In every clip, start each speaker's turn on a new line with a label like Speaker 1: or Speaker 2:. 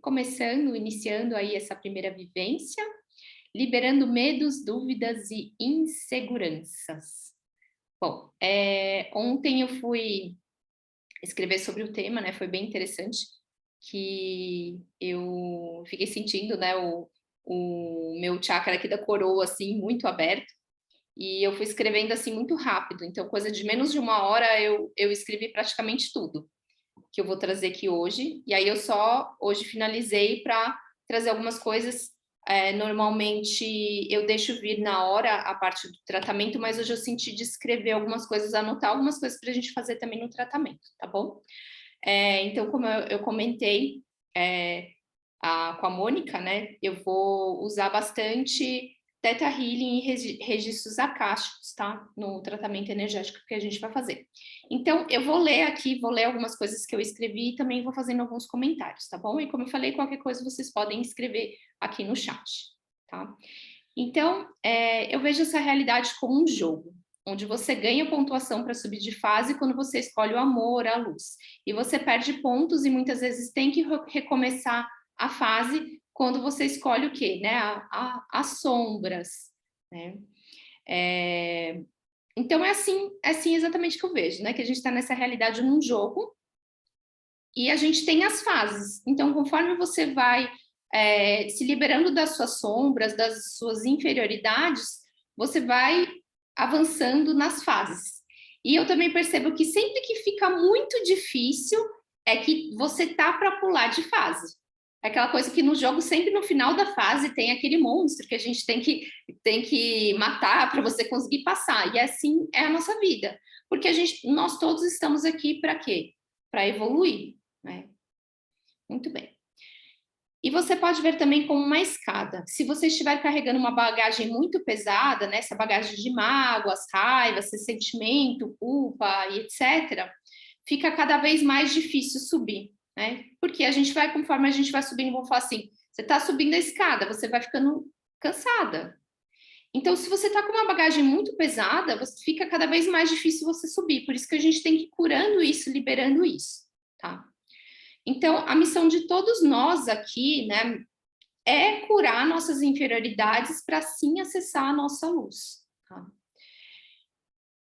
Speaker 1: começando, iniciando aí essa primeira vivência, liberando medos, dúvidas e inseguranças. Bom, ontem eu fui escrever sobre o tema, né? Foi bem interessante, que eu fiquei sentindo, né, o meu chakra aqui da coroa, assim, muito aberto, e eu fui escrevendo, assim, muito rápido, então coisa de menos de uma hora eu escrevi praticamente tudo que eu vou trazer aqui hoje, e aí eu só hoje finalizei para trazer algumas coisas. Normalmente eu deixo vir na hora a parte do tratamento, mas hoje eu senti de escrever algumas coisas, anotar algumas coisas para a gente fazer também no tratamento, tá bom? Então, como eu comentei com a Mônica, né, eu vou usar bastante Theta Healing e registros acásticos, tá? No tratamento energético que a gente vai fazer. Então, eu vou ler aqui, vou ler algumas coisas que eu escrevi e também vou fazendo alguns comentários, tá bom? E como eu falei, qualquer coisa vocês podem escrever aqui no chat, tá? Então, eu vejo essa realidade como um jogo, onde você ganha pontuação para subir de fase quando você escolhe o amor, a luz. E você perde pontos e muitas vezes tem que recomeçar a fase quando você escolhe o quê? Né? As sombras, né? Então é assim exatamente que eu vejo, né? Que a gente está nessa realidade num jogo e a gente tem as fases. Então, conforme você vai se liberando das suas sombras, das suas inferioridades, você vai avançando nas fases. E eu também percebo que sempre que fica muito difícil é que você tá para pular de fase. É aquela coisa que no jogo, sempre no final da fase, tem aquele monstro que a gente tem que matar para você conseguir passar. E assim é a nossa vida. Porque nós todos estamos aqui para quê? Para evoluir, né? Muito bem. E você pode ver também como uma escada. Se você estiver carregando uma bagagem muito pesada, né, essa bagagem de mágoas, raivas, ressentimento, culpa e etc., fica cada vez mais difícil subir, né? Porque a gente vai, conforme a gente vai subindo, vamos falar assim, você está subindo a escada, você vai ficando cansada. Então, se você está com uma bagagem muito pesada, fica cada vez mais difícil você subir. Por isso que a gente tem que ir curando isso, liberando isso, tá? Então, a missão de todos nós aqui, né, é curar nossas inferioridades para sim acessar a nossa luz. Tá?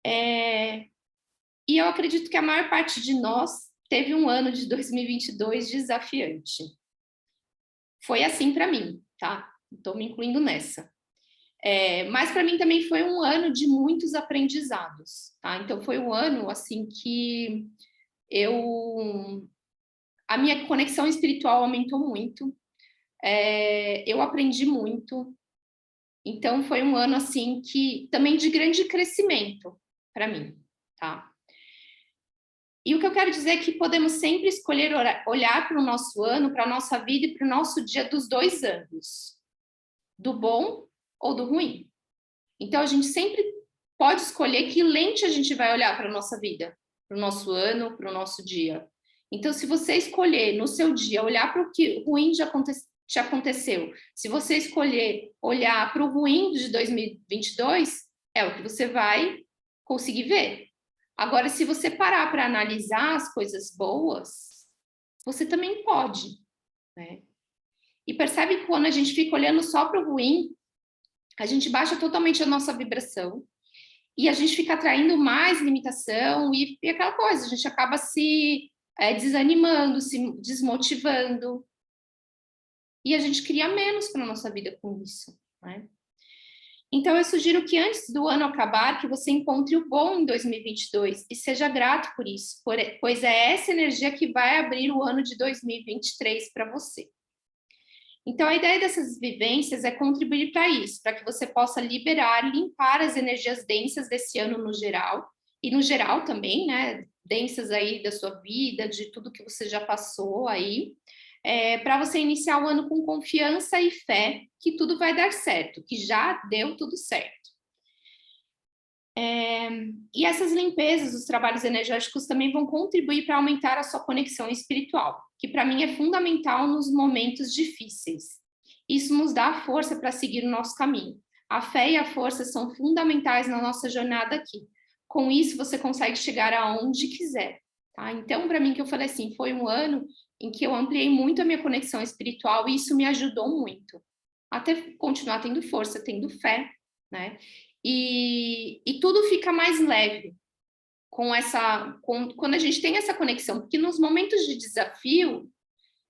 Speaker 1: E eu acredito que a maior parte de nós teve um ano de 2022 desafiante. Foi assim para mim, tá? Estou me incluindo nessa. Mas para mim também foi um ano de muitos aprendizados, tá? Então foi um ano assim que a minha conexão espiritual aumentou muito. Eu aprendi muito. Então foi um ano assim que também de grande crescimento para mim, tá? E o que eu quero dizer é que podemos sempre escolher olhar para o nosso ano, para a nossa vida e para o nosso dia dos dois ângulos, do bom ou do ruim. Então a gente sempre pode escolher que lente a gente vai olhar para a nossa vida, para o nosso ano, para o nosso dia. Então, se você escolher no seu dia olhar para o que ruim já aconteceu, se você escolher olhar para o ruim de 2022, é o que você vai conseguir ver. Agora, se você parar para analisar as coisas boas, você também pode, né? E percebe que quando a gente fica olhando só para o ruim, a gente baixa totalmente a nossa vibração e a gente fica atraindo mais limitação e aquela coisa, a gente acaba se desanimando, se desmotivando e a gente cria menos para a nossa vida com isso, né? Então, eu sugiro que antes do ano acabar, que você encontre o bom em 2022 e seja grato por isso, pois é essa energia que vai abrir o ano de 2023 para você. Então, a ideia dessas vivências é contribuir para isso, para que você possa liberar, limpar as energias densas desse ano no geral, e no geral também, né, densas aí da sua vida, de tudo que você já passou aí, para você iniciar o ano com confiança e fé que tudo vai dar certo, que já deu tudo certo. E essas limpezas, os trabalhos energéticos também vão contribuir para aumentar a sua conexão espiritual, que para mim é fundamental nos momentos difíceis. Isso nos dá força para seguir o nosso caminho. A fé e a força são fundamentais na nossa jornada aqui. Com isso, você consegue chegar aonde quiser. tá? Então, para mim, que eu falei assim, foi um ano em que eu ampliei muito a minha conexão espiritual e isso me ajudou muito. Até continuar tendo força, tendo fé, né? E tudo fica mais leve quando a gente tem essa conexão, porque nos momentos de desafio,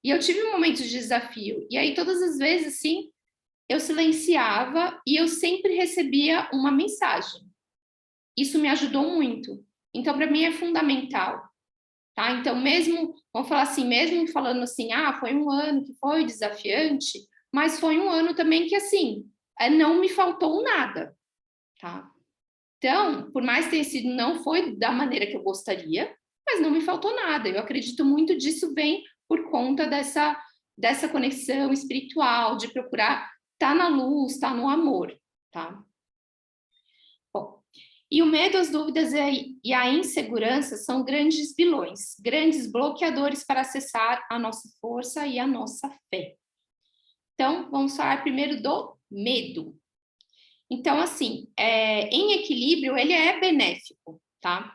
Speaker 1: e eu tive momentos de desafio, e aí todas as vezes, assim, eu silenciava e eu sempre recebia uma mensagem. Isso me ajudou muito. Então, para mim é fundamental, tá? Então, mesmo, vamos falar assim, mesmo falando assim, foi um ano que foi desafiante, mas foi um ano também que, assim, não me faltou nada, tá? Então, por mais que tenha sido, não foi da maneira que eu gostaria, mas não me faltou nada. Eu acredito muito disso vem por conta dessa conexão espiritual, de procurar estar na luz, estar no amor, tá? Bom, e o medo, as dúvidas e a insegurança são grandes vilões, grandes bloqueadores para acessar a nossa força e a nossa fé. Então, vamos falar primeiro do medo. Então, assim, em equilíbrio, ele é benéfico, tá?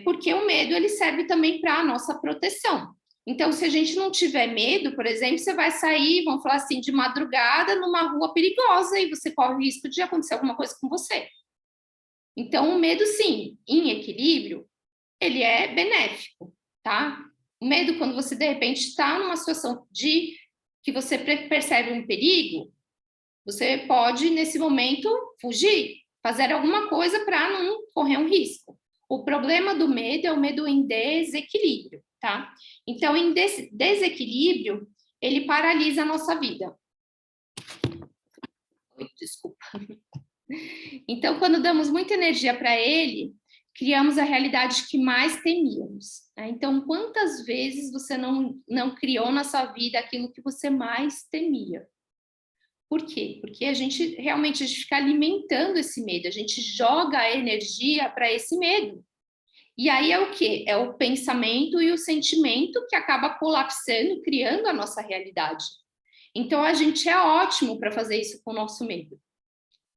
Speaker 1: Porque o medo, ele serve também para a nossa proteção. Então, se a gente não tiver medo, por exemplo, você vai sair, vamos falar assim, de madrugada numa rua perigosa e você corre o risco de acontecer alguma coisa com você. Então, o medo, sim, em equilíbrio, ele é benéfico, tá? O medo, quando você, de repente, está numa situação de que você percebe um perigo, você pode, nesse momento, fugir, fazer alguma coisa para não correr um risco. O problema do medo é o medo em desequilíbrio, tá? Então, em desequilíbrio, ele paralisa a nossa vida. Desculpa. Então, quando damos muita energia para ele, criamos a realidade que mais temíamos, né? Então, quantas vezes você não criou na sua vida aquilo que você mais temia? Por quê? Porque a gente fica alimentando esse medo, a gente joga a energia para esse medo. E aí é o quê? É o pensamento e o sentimento que acaba colapsando, criando a nossa realidade. Então a gente é ótimo para fazer isso com o nosso medo.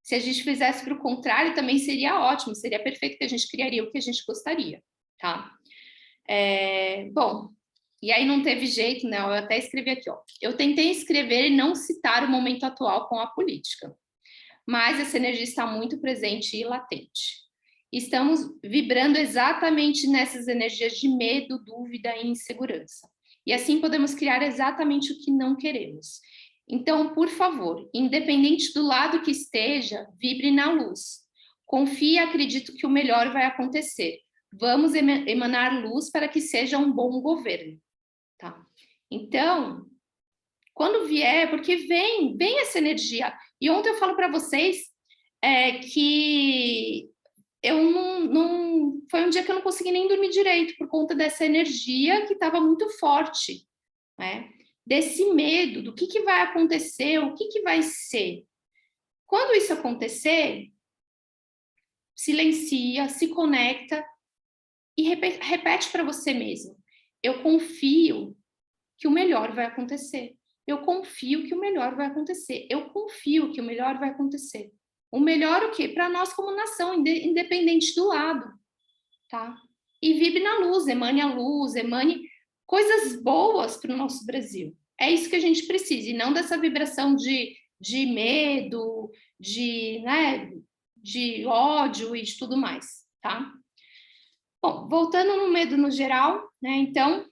Speaker 1: Se a gente fizesse para o contrário, também seria ótimo, seria perfeito, que a gente criaria o que a gente gostaria, tá? Bom, e aí não teve jeito, né? Eu até escrevi aqui, ó. Eu tentei escrever e não citar o momento atual com a política, mas essa energia está muito presente e latente. Estamos vibrando exatamente nessas energias de medo, dúvida e insegurança. E assim podemos criar exatamente o que não queremos. Então, por favor, independente do lado que esteja, vibre na luz. Confie e acredito que o melhor vai acontecer. Vamos emanar luz para que seja um bom governo, tá? Então, quando vier, porque vem essa energia. E ontem eu falo para vocês que eu não. Foi um dia que eu não consegui nem dormir direito por conta dessa energia que estava muito forte, né? Desse medo do que vai acontecer, o que vai ser. Quando isso acontecer, silencia, se conecta e repete para você mesmo: eu confio que o melhor vai acontecer. Eu confio que o melhor vai acontecer. Eu confio que o melhor vai acontecer. O melhor o quê? Para nós como nação, independente do lado, tá? E vibre na luz, emane coisas boas para o nosso Brasil. É isso que a gente precisa, e não dessa vibração de medo, de ódio e de tudo mais, tá? Bom, voltando no medo no geral, né? Então,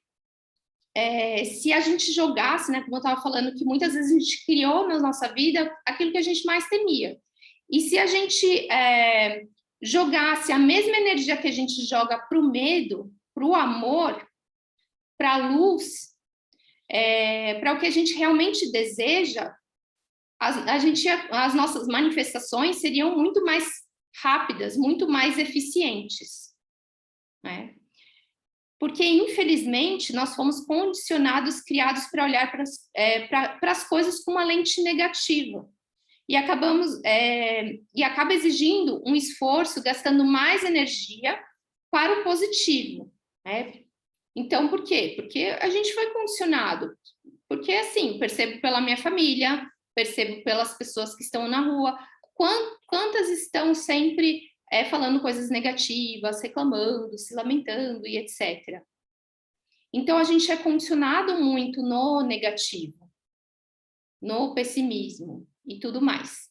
Speaker 1: se a gente jogasse, né, como eu estava falando, que muitas vezes a gente criou na nossa vida aquilo que a gente mais temia. E se a gente jogasse a mesma energia que a gente joga para o medo, para o amor, para a luz, para o que a gente realmente deseja, as nossas manifestações seriam muito mais rápidas, muito mais eficientes, né? Porque, infelizmente, nós fomos condicionados, criados para olhar para as coisas com uma lente negativa. E acaba exigindo um esforço, gastando mais energia para o positivo, né? Então, por quê? Porque a gente foi condicionado. Porque, assim, percebo pela minha família, percebo pelas pessoas que estão na rua, quantas estão sempre falando coisas negativas, reclamando, se lamentando e etc. Então, a gente é condicionado muito no negativo, no pessimismo e tudo mais.